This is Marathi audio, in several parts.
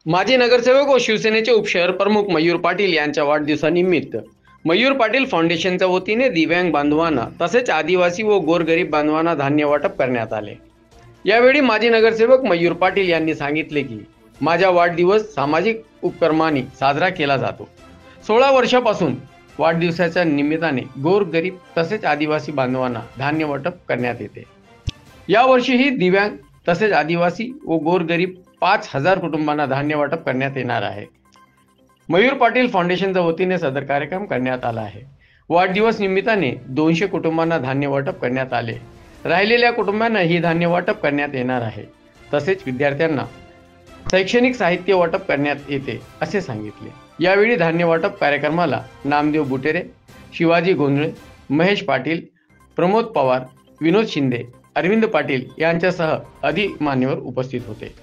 माजी नगरसेवक व शिवसेनेचे उपशहर प्रमुख मयूर पाटील यांच्या वाढदिवसानिमित्त मयूर पाटील फाउंडेशनच्या वतीने दिव्यांग बांधवांना तसेच आदिवासी व गोरगरीब बांधवांना धान्य वाटप करण्यात आले। यावेळी माजी नगरसेवक मयूर पाटील यांनी सांगितले की माझा वाढदिवस सामाजिक उपक्रमांनी साजरा केला जातो। 16 वर्षापासून वाढदिवसाच्या निमित्ताने गोरगरीब तसेच आदिवासी बांधवांना धान्य वाटप करण्यात येते। यावर्षीही दिव्यांग तसेच आदिवासी व गोरगरीब 5000 कुटुंबांना धान्य वाटप करण्यात येणार आहे। मयूर पाटील फाउंडेशनच्या वतीने सदर कार्यक्रम करण्यात आला आहे। वाढदिवस निमित्ताने 200 कुटुंबांना धान्य वाटप करण्यात आले। राहिलेल्या कुटुंबांना ही धान्य वाटप करण्यात येणार आहे। तसेच विद्यार्थ्यांना शैक्षणिक साहित्य वाटप करण्यात येते असे सांगितले। यावेळी धान्य वाटप कार्यक्रमाला नामदेव बुटेरे, शिवाजी गोंधळे, महेश पाटील, प्रमोद पवार, विनोद शिंदे, अरविंद पाटील यांच्यासह अधिक मान्यवर उपस्थित होते।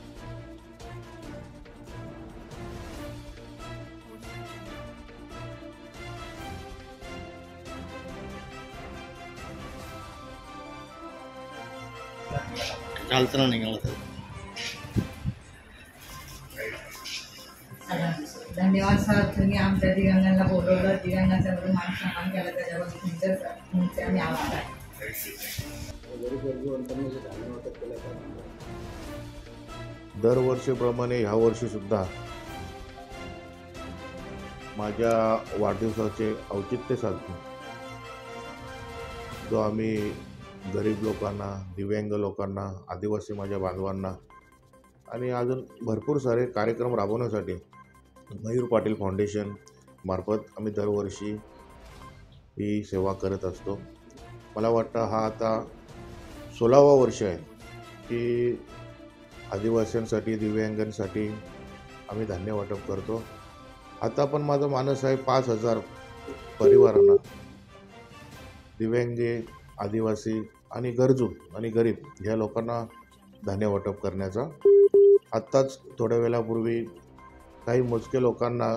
धन्यवाद सर, तुम्ही आमच्या दिव्यांगांना बोलवलं, दिव्यांगांचा मान सन्मान केला, त्याच्याबद्दल तुमचे आम्ही आभार आहे। दरवर्षीप्रमाणे ह्या वर्षी सुद्धा माझ्या वाढदिवसाचे औचित्य साधून जो आम्ही गरीब लोकांना, दिव्यांग लोकांना, आदिवासी माझ्या बांधवांना आणि अजून भरपूर सारे कार्यक्रम राबवण्यासाठी मयूर पाटील फाउंडेशन मार्फत आम्ही दरवर्षी ही सेवा करत असतो। मला वाटतं हा आता 16वा वर्ष आहे की आदिवासींसाठी, दिव्यांगांसाठी आम्ही धान्य वाटप करतो। आता पण माझा मानस आहे 5000 परिवारांना, दिव्यांगे, आदिवासी आणि गरजू आणि गरीब ह्या लोकांना धान्य वाटप करण्याचा। आत्ताच थोड्या वेळापूर्वी काही मोजके लोकांना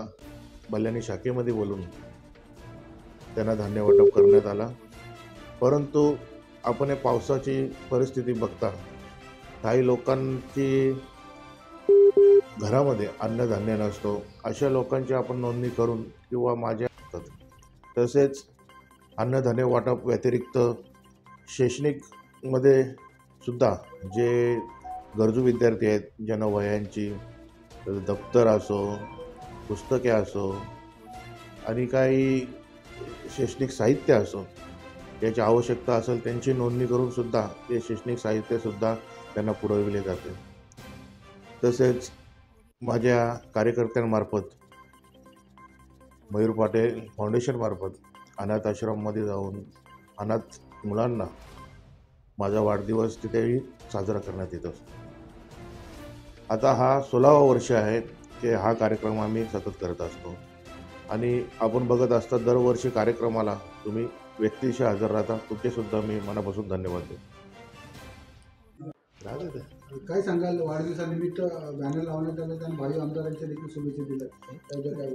बल्याणी शाखेमध्ये बोलून त्यांना धान्य वाटप करण्यात आला। परंतु आपण या पावसाची परिस्थिती बघता काही लोकांची घरामध्ये अन्नधान्य नसतो, अशा लोकांची आपण नोंदणी करून किंवा माझ्या तसेच अन्नधान्य वाटप व्यतिरिक्त शैक्षणिकमध्ये सुद्धा जे गरजू विद्यार्थी आहेत, ज्यांना वह्यांची दप्तर असो, पुस्तके असो आणि काही शैक्षणिक साहित्य असो याची आवश्यकता असेल त्यांची नोंदणी करून सुद्धा ते शैक्षणिक साहित्यसुद्धा त्यांना पुरविले जाते। तसेच माझ्या कार्यकर्त्यांमार्फत मयूर पाटील फाउंडेशनमार्फत अनाथ आश्रममध्ये जाऊन अनाथ मुलांना माझा वाढदिवस तिथेही साजरा करण्यात येत असतो। आता हा 16वा वर्ष आहे की हा कार्यक्रम आम्ही सतत करत असतो आणि आपण बघत असता दरवर्षी कार्यक्रमाला तुम्ही व्यक्तिशः हजर राहता, तुमचेसुद्धा मी मनापासून धन्यवाद देतो। काय सांगाल, वाढदिवसानिमित्त बॅनर लावण्यात आले आणि भावी आमदारांच्या देखील शुभेच्छा दिल्या,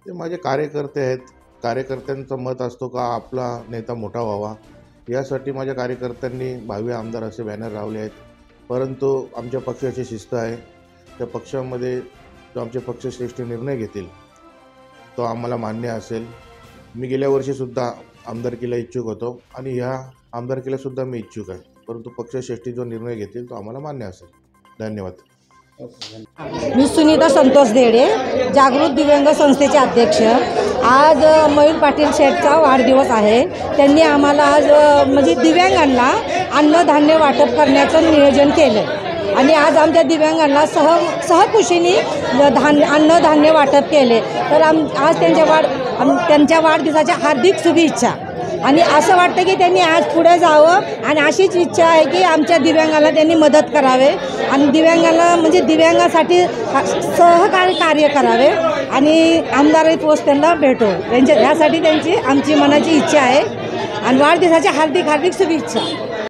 ते माझे कार्यकर्ते आहेत। कार्यकर्त्यांचं मत असतो का आपला नेता मोठा व्हावा, यासाठी माझ्या कार्यकर्त्यांनी भावी आमदार असे बॅनर लावले आहेत। परंतु आमच्या पक्षाची शिस्त आहे, त्या पक्षामध्ये जो आमचे पक्षश्रेष्ठ निर्णय घेतील तो आम्हाला मान्य असेल। मी गेल्या वर्षीसुद्धा आमदारकीला इच्छुक होतो आणि ह्या आमदारकीलासुद्धा मी इच्छुक आहे, परंतु पक्षश्रेष्ठी जो निर्णय घेतील तो आम्हाला मान्य असेल। धन्यवाद। मी सुनीता संतोष देडे, जागृत दिव्यांग संस्थेचे अध्यक्ष। आज मयूर पाटील शेठचा वाढदिवस आहे। त्यांनी आम्हाला आज म्हणजे दिव्यांगांना अन्नधान्य वाटप करण्याचं नियोजन केलं आणि आज आमच्या दिव्यांगांना सहकुशीने अन्नधान्य वाटप केले। तर आज त्यांच्या वाढदिवसाच्या हार्दिक शुभेच्छा आणि असं वाटतं की त्यांनी आज पुढे जावं आणि अशीच इच्छा आहे की आमच्या दिव्यांगाला त्यांनी मदत करावे आणि दिव्यांगाला म्हणजे दिव्यांगासाठी सहकार्य कार्य करावे आणि आमदारही पोस्ट त्यांना भेटो, ह्यासाठी त्यांची आमची मनाची इच्छा आहे आणि वाढदिवसाच्या हार्दिक शुभेच्छा।